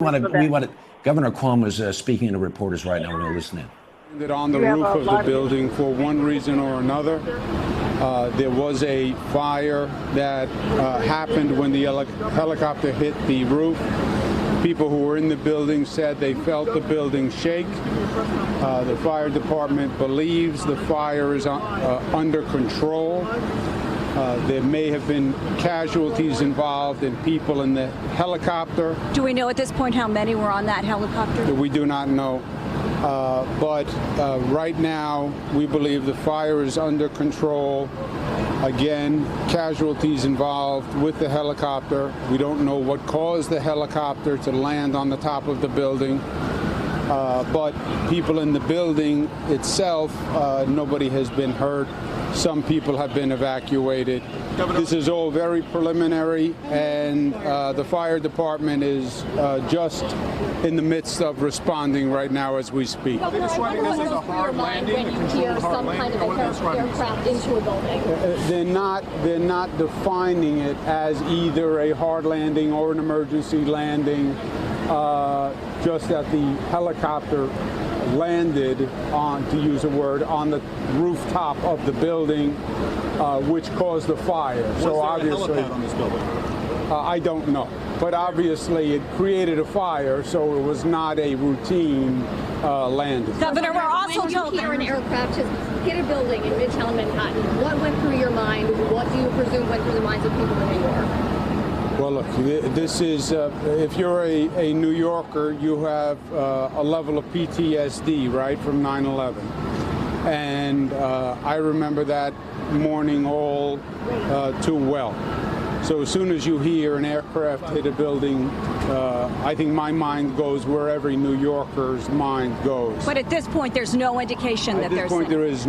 Governor Cuomo is speaking to reporters right now. We're going to listen in. That on the roof of the building for one reason or another. There was a fire that happened when the helicopter hit the roof. People who were in the building said they felt the building shake. The fire department believes the fire is under control. There may have been casualties involved and people in the helicopter. Do we know at this point how many were on that helicopter? We do not know. But right now, we believe the fire is under control. Again, casualties involved with the helicopter. We don't know what caused the helicopter to land on the top of the building. But people in the building itself, nobody has been hurt. Some people have been evacuated. This is all very preliminary, and the fire department is just in the midst of responding right now as we speak. Are they describing this as a hard landing, a controlled hard landing, or what are they describing aircraft into a building? They're not defining it as either a hard landing or an emergency landing. Just that the helicopter landed on, to use a word, on the rooftop of the building, which caused the fire. So obviously, a helipad on this building? I don't know, but obviously it created a fire, so it was not a routine landing. Governor, we're also when told you hear an aircraft has hit a building in Midtown Manhattan, what went through your mind? What do you presume went through the minds of people in New York? Well, look, this is, if you're a New Yorker, you have a level of PTSD, right, from 9/11. And I remember that morning all too well. So as soon as you hear an aircraft hit a building, I think my mind goes where every New Yorker's mind goes. But at this point, there's no indication that there's... At this point, there is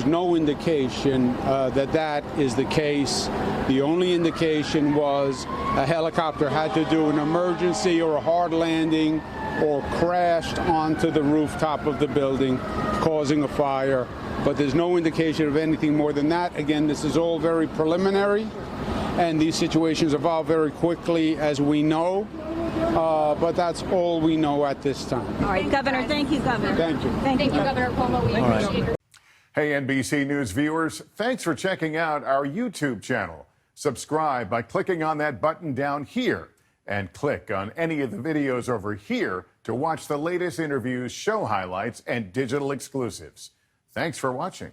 no indication that is the case. The only indication was a helicopter had to do an emergency or a hard landing or crashed onto the rooftop of the building, causing a fire. But there's no indication of anything more than that. Again, this is all very preliminary, and these situations evolve very quickly, as we know. But that's all we know at this time. All right, Governor, thank you, Governor. Thank you. Thank you, Governor Cuomo. We appreciate it. Hey, NBC News viewers, thanks for checking out our YouTube channel. Subscribe by clicking on that button down here and click on any of the videos over here to watch the latest interviews, show highlights, and digital exclusives. Thanks for watching.